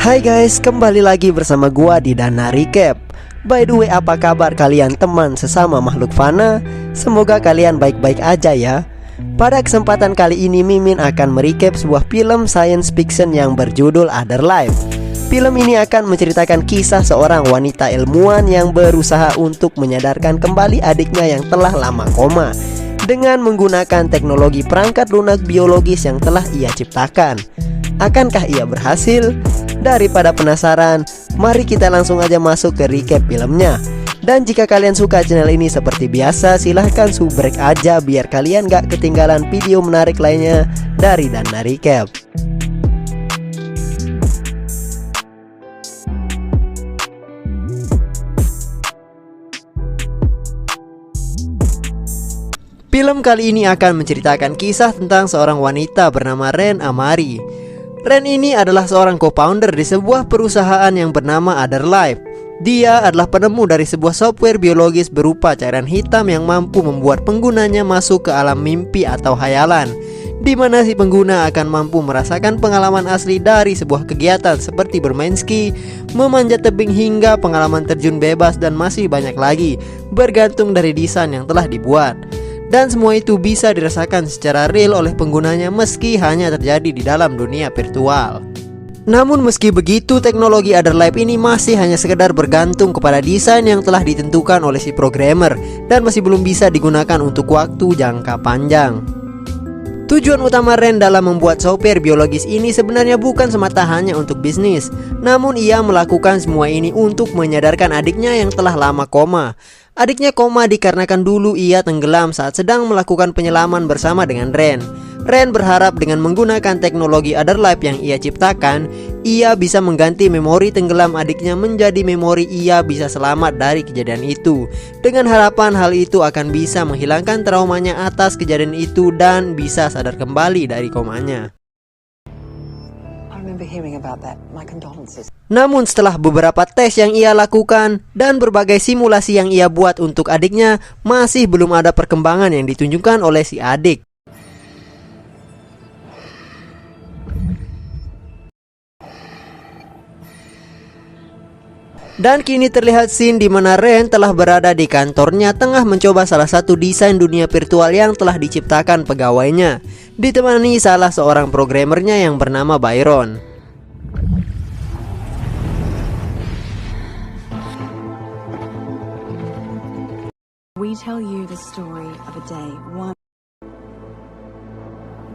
Hai guys, kembali lagi bersama gua di Dana Recap. By the way, apa kabar kalian teman sesama makhluk fana? Semoga kalian baik-baik aja ya. Pada kesempatan kali ini Mimin akan merecap sebuah film science fiction yang berjudul Other Life. Film ini akan menceritakan kisah seorang wanita ilmuwan yang berusaha untuk menyadarkan kembali adiknya yang telah lama koma dengan menggunakan teknologi perangkat lunak biologis yang telah ia ciptakan. Akankah ia berhasil? Daripada penasaran, mari kita langsung aja masuk ke recap filmnya. Dan jika kalian suka channel ini seperti biasa, silahkan subrek aja biar kalian gak ketinggalan video menarik lainnya dari Dana Recap. Film kali ini akan menceritakan kisah tentang seorang wanita bernama Ren Amari. Ren ini adalah seorang co-founder di sebuah perusahaan yang bernama Other Life. Dia adalah penemu dari sebuah software biologis berupa cairan hitam yang mampu membuat penggunanya masuk ke alam mimpi atau hayalan, di mana si pengguna akan mampu merasakan pengalaman asli dari sebuah kegiatan seperti bermain ski, memanjat tebing hingga pengalaman terjun bebas dan masih banyak lagi, bergantung dari desain yang telah dibuat. Dan semua itu bisa dirasakan secara real oleh penggunanya meski hanya terjadi di dalam dunia virtual. Namun meski begitu, teknologi Other Life ini masih hanya sekedar bergantung kepada desain yang telah ditentukan oleh si programmer dan masih belum bisa digunakan untuk waktu jangka panjang. Tujuan utama Ren dalam membuat software biologis ini sebenarnya bukan semata hanya untuk bisnis. Namun ia melakukan semua ini untuk menyadarkan adiknya yang telah lama koma. Adiknya koma dikarenakan dulu ia tenggelam saat sedang melakukan penyelaman bersama dengan Ren. Ren berharap dengan menggunakan teknologi Other Life yang ia ciptakan, ia bisa mengganti memori tenggelam adiknya menjadi memori ia bisa selamat dari kejadian itu. Dengan harapan hal itu akan bisa menghilangkan traumanya atas kejadian itu dan bisa sadar kembali dari komanya. Namun setelah beberapa tes yang ia lakukan dan berbagai simulasi yang ia buat untuk adiknya, masih belum ada perkembangan yang ditunjukkan oleh si adik. Dan kini terlihat scene di mana Ren telah berada di kantornya tengah mencoba salah satu desain dunia virtual yang telah diciptakan pegawainya, ditemani salah seorang programmernya yang bernama Byron. We tell you the story of a day one.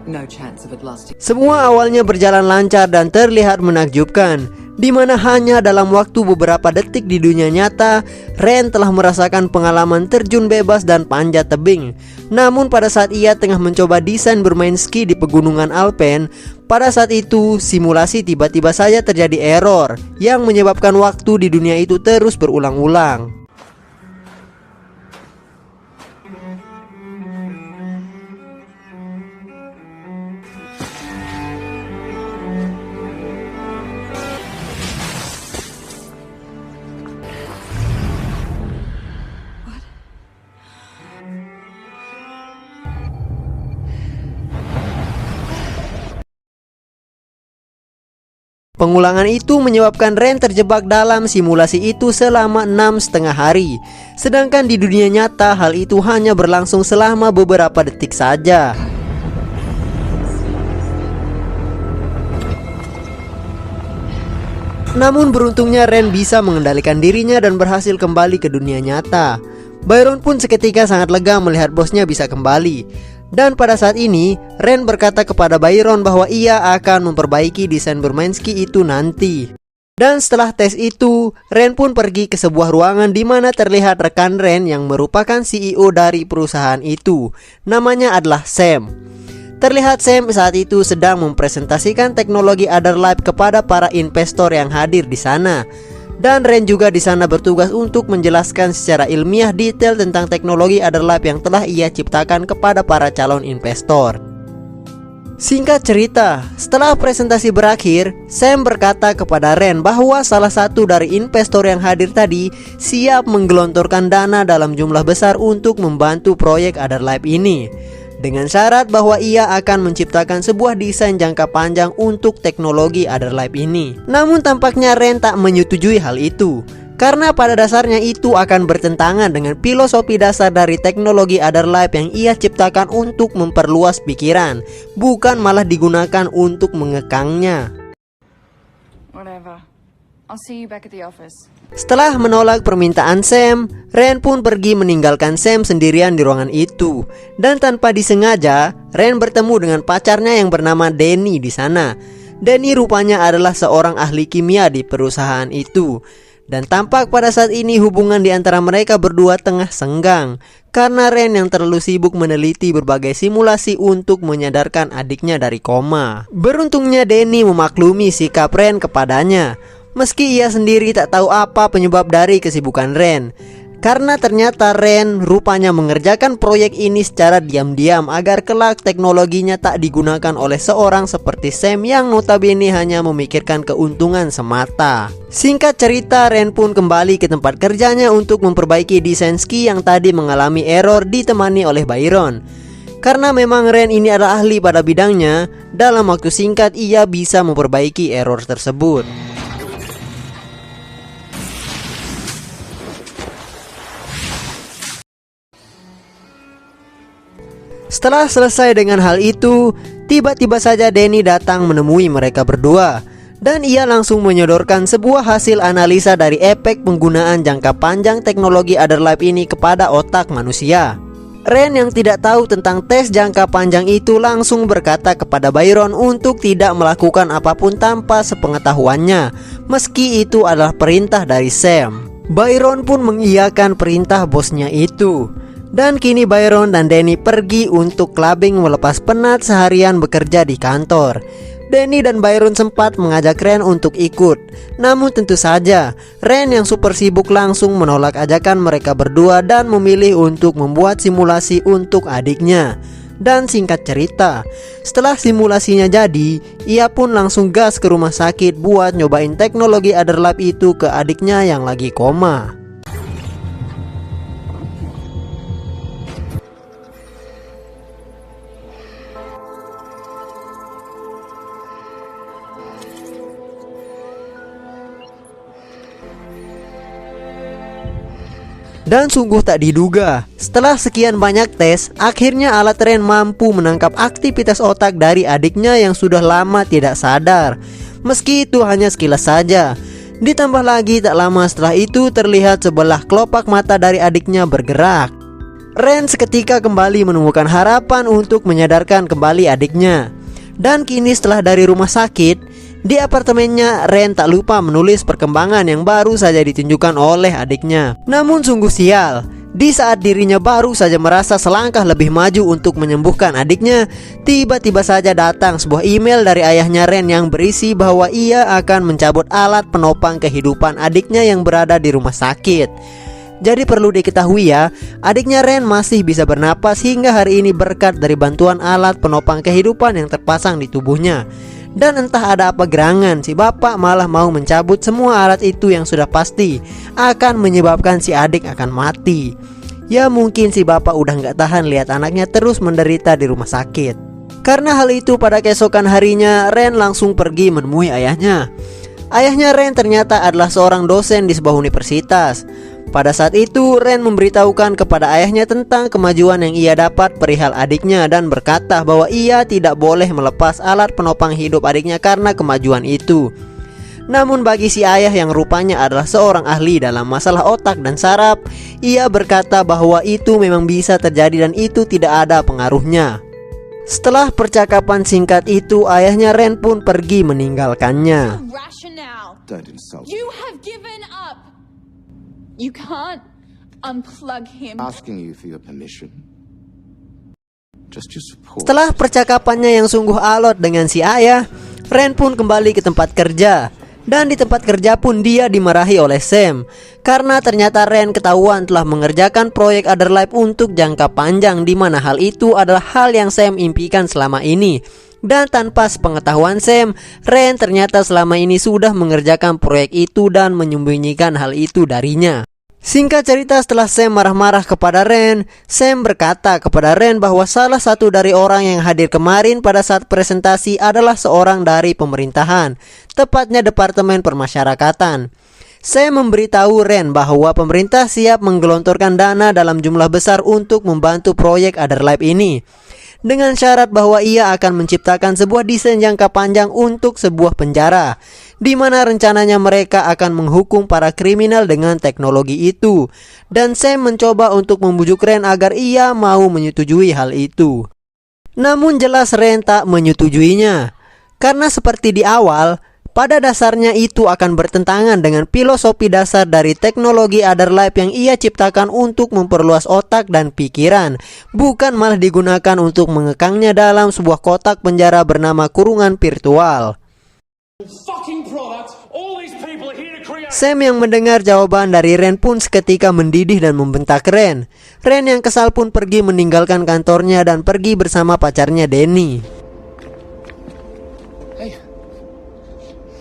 No chance of it lasting. Semua awalnya berjalan lancar dan terlihat menakjubkan, di mana hanya dalam waktu beberapa detik di dunia nyata, Ren telah merasakan pengalaman terjun bebas dan panjat tebing. Namun pada saat ia tengah mencoba desain bermain ski di pegunungan Alpen, pada saat itu simulasi tiba-tiba saja terjadi error yang menyebabkan waktu di dunia itu terus berulang-ulang. Pengulangan itu menyebabkan Ren terjebak dalam simulasi itu selama 6,5 hari. Sedangkan di dunia nyata hal itu hanya berlangsung selama beberapa detik saja. Namun beruntungnya Ren bisa mengendalikan dirinya dan berhasil kembali ke dunia nyata. Byron pun seketika sangat lega melihat bosnya bisa kembali. Dan pada saat ini, Ren berkata kepada Byron bahwa ia akan memperbaiki desain bermain ski itu nanti. Dan setelah tes itu, Ren pun pergi ke sebuah ruangan di mana terlihat rekan Ren yang merupakan CEO dari perusahaan itu. Namanya adalah Sam. Terlihat Sam saat itu sedang mempresentasikan teknologi Other Life kepada para investor yang hadir di sana. Dan Ren juga di sana bertugas untuk menjelaskan secara ilmiah detail tentang teknologi Other Life yang telah ia ciptakan kepada para calon investor. Singkat cerita, setelah presentasi berakhir, Sam berkata kepada Ren bahwa salah satu dari investor yang hadir tadi siap menggelontorkan dana dalam jumlah besar untuk membantu proyek Other Life ini. dengan syarat bahwa ia akan menciptakan sebuah desain jangka panjang untuk teknologi Otherlife ini. Namun tampaknya Ren tak menyetujui hal itu, karena pada dasarnya itu akan bertentangan dengan filosofi dasar dari teknologi Otherlife yang ia ciptakan untuk memperluas pikiran, bukan malah digunakan untuk mengekangnya. Whatever. I'll see you back at the office. Setelah menolak permintaan Sam, Ren pun pergi meninggalkan Sam sendirian di ruangan itu. Dan tanpa disengaja, Ren bertemu dengan pacarnya yang bernama Danny di sana. Danny rupanya adalah seorang ahli kimia di perusahaan itu. Dan tampak pada saat ini hubungan di antara mereka berdua tengah senggang, karena Ren yang terlalu sibuk meneliti berbagai simulasi untuk menyadarkan adiknya dari koma. Beruntungnya Danny memaklumi sikap Ren kepadanya, meski ia sendiri tak tahu apa penyebab dari kesibukan Ren. Karena ternyata Ren rupanya mengerjakan proyek ini secara diam-diam agar kelak teknologinya tak digunakan oleh seorang seperti Sam yang notabene hanya memikirkan keuntungan semata. Singkat cerita, Ren pun kembali ke tempat kerjanya untuk memperbaiki desain ski yang tadi mengalami error ditemani oleh Byron. Karena memang Ren ini adalah ahli pada bidangnya, dalam waktu singkat ia bisa memperbaiki error tersebut. Setelah selesai dengan hal itu, tiba-tiba saja Danny datang menemui mereka berdua. Dan ia langsung menyodorkan sebuah hasil analisa dari efek penggunaan jangka panjang teknologi Otherlife ini kepada otak manusia. Ren yang tidak tahu tentang tes jangka panjang itu langsung berkata kepada Byron untuk tidak melakukan apapun tanpa sepengetahuannya, meski itu adalah perintah dari Sam. Byron pun mengiyakan perintah bosnya itu. Dan kini Byron dan Danny pergi untuk clubbing melepas penat seharian bekerja di kantor. Danny dan Byron sempat mengajak Ren untuk ikut. Namun tentu saja Ren yang super sibuk langsung menolak ajakan mereka berdua dan memilih untuk membuat simulasi untuk adiknya. Dan singkat cerita, setelah simulasinya jadi, ia pun langsung gas ke rumah sakit buat nyobain teknologi Otherlife itu ke adiknya yang lagi koma. Dan sungguh tak diduga, setelah sekian banyak tes, akhirnya alat Ren mampu menangkap aktivitas otak dari adiknya yang sudah lama tidak sadar. Meski itu hanya sekilas saja. Ditambah lagi tak lama setelah itu terlihat sebelah kelopak mata dari adiknya bergerak. Ren seketika kembali menemukan harapan untuk menyadarkan kembali adiknya. Dan kini setelah dari rumah sakit, di apartemennya, Ren tak lupa menulis perkembangan yang baru saja ditunjukkan oleh adiknya. Namun sungguh sial, di saat dirinya baru saja merasa selangkah lebih maju untuk menyembuhkan adiknya, tiba-tiba saja datang sebuah email dari ayahnya Ren yang berisi bahwa ia akan mencabut alat penopang kehidupan adiknya yang berada di rumah sakit. Jadi perlu diketahui ya, adiknya Ren masih bisa bernapas hingga hari ini berkat dari bantuan alat penopang kehidupan yang terpasang di tubuhnya. Dan entah ada apa gerangan, si bapak malah mau mencabut semua alat itu yang sudah pasti akan menyebabkan si adik akan mati. Ya mungkin si bapak udah gak tahan lihat anaknya terus menderita di rumah sakit. Karena hal itu pada keesokan harinya Ren langsung pergi menemui ayahnya. Ayahnya Ren ternyata adalah seorang dosen di sebuah universitas. Pada saat itu Ren memberitahukan kepada ayahnya tentang kemajuan yang ia dapat perihal adiknya dan berkata bahwa ia tidak boleh melepas alat penopang hidup adiknya karena kemajuan itu. Namun bagi si ayah yang rupanya adalah seorang ahli dalam masalah otak dan saraf, ia berkata bahwa itu memang bisa terjadi dan itu tidak ada pengaruhnya. Setelah percakapan singkat itu, ayahnya Ren pun pergi meninggalkannya. Don't insult. You have given up. You can't unplug him. Asking you for your permission. Just your support. Setelah percakapannya yang sungguh alot dengan si ayah, Ren pun kembali ke tempat kerja. Dan di tempat kerja pun dia dimarahi oleh Sam, karena ternyata Ren ketahuan telah mengerjakan proyek Otherlife untuk jangka panjang, di mana hal itu adalah hal yang Sam impikan selama ini. Dan tanpa sepengetahuan Sam, Ren ternyata selama ini sudah mengerjakan proyek itu dan menyembunyikan hal itu darinya. Singkat cerita, setelah Sam marah-marah kepada Ren, Sam berkata kepada Ren bahwa salah satu dari orang yang hadir kemarin pada saat presentasi adalah seorang dari pemerintahan, tepatnya Departemen Permasyarakatan. Sam memberitahu Ren bahwa pemerintah siap menggelontorkan dana dalam jumlah besar untuk membantu proyek Otherlife ini, dengan syarat bahwa ia akan menciptakan sebuah desain jangka panjang untuk sebuah penjara, di mana rencananya mereka akan menghukum para kriminal dengan teknologi itu. Dan Sam mencoba untuk membujuk Ren agar ia mau menyetujui hal itu. Namun jelas Ren tak menyetujuinya, karena seperti di awal, pada dasarnya itu akan bertentangan dengan filosofi dasar dari teknologi Otherlife yang ia ciptakan untuk memperluas otak dan pikiran, bukan malah digunakan untuk mengekangnya dalam sebuah kotak penjara bernama kurungan virtual. Sam yang mendengar jawaban dari Ren pun seketika mendidih dan membentak Ren. Ren yang kesal pun pergi meninggalkan kantornya dan pergi bersama pacarnya Danny.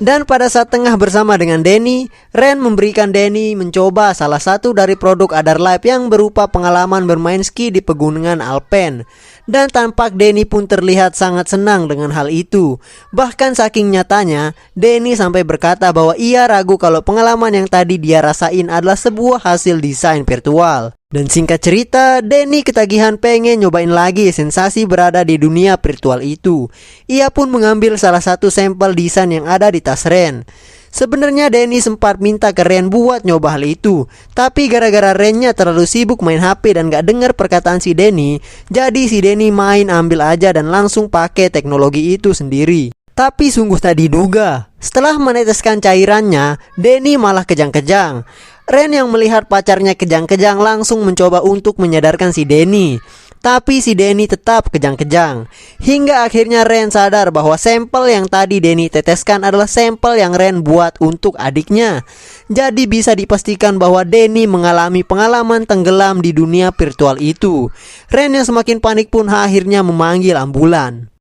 Dan pada saat tengah bersama dengan Danny, Ren memberikan Danny mencoba salah satu dari produk Otherlife yang berupa pengalaman bermain ski di pegunungan Alpen. Dan tampak Danny pun terlihat sangat senang dengan hal itu. Bahkan saking nyatanya, Danny sampai berkata bahwa ia ragu kalau pengalaman yang tadi dia rasain adalah sebuah hasil desain virtual. Dan singkat cerita, Danny ketagihan pengen nyobain lagi sensasi berada di dunia virtual itu. Ia pun mengambil salah satu sampel desain yang ada di tas Ren. Sebenarnya Danny sempat minta ke Ren buat nyoba hal itu, tapi gara-gara Rennya terlalu sibuk main HP dan gak dengar perkataan si Danny, jadi si Danny main ambil aja dan langsung pakai teknologi itu sendiri. Tapi sungguh tak diduga, setelah meneteskan cairannya, Danny malah kejang-kejang. Ren yang melihat pacarnya kejang-kejang langsung mencoba untuk menyadarkan si Danny, tapi si Danny tetap kejang-kejang. Hingga akhirnya Ren sadar bahwa sampel yang tadi Danny teteskan adalah sampel yang Ren buat untuk adiknya. Jadi bisa dipastikan bahwa Danny mengalami pengalaman tenggelam di dunia virtual itu. Ren yang semakin panik pun akhirnya memanggil ambulan.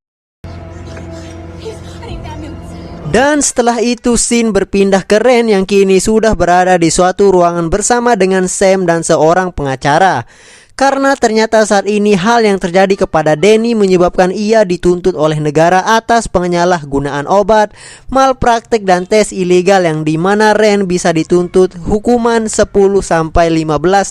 Dan setelah itu scene berpindah ke Ren yang kini sudah berada di suatu ruangan bersama dengan Sam dan seorang pengacara. Karena ternyata saat ini hal yang terjadi kepada Danny menyebabkan ia dituntut oleh negara atas penyalahgunaan obat, malpraktik dan tes ilegal yang dimana Ren bisa dituntut hukuman 10-15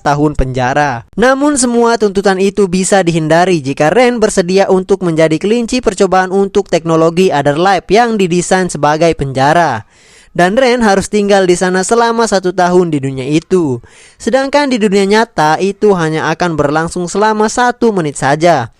tahun penjara. Namun semua tuntutan itu bisa dihindari jika Ren bersedia untuk menjadi kelinci percobaan untuk teknologi Otherlife yang didesain sebagai penjara. Dan Ren harus tinggal di sana selama 1 tahun di dunia itu. Sedangkan di dunia nyata itu hanya akan berlangsung selama 1 menit saja.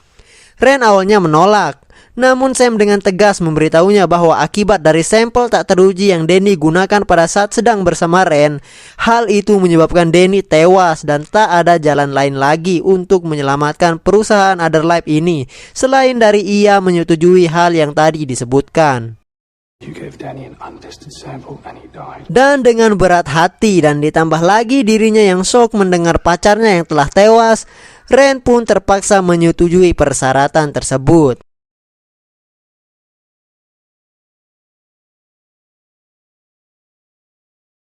Ren awalnya menolak, namun Sam dengan tegas memberitahunya bahwa akibat dari sampel tak teruji yang Danny gunakan pada saat sedang bersama Ren, hal itu menyebabkan Danny tewas dan tak ada jalan lain lagi untuk menyelamatkan perusahaan Otherlife ini selain dari ia menyetujui hal yang tadi disebutkan. Dan dengan berat hati dan ditambah lagi dirinya yang shock mendengar pacarnya yang telah tewas, Ren pun terpaksa menyetujui persyaratan tersebut.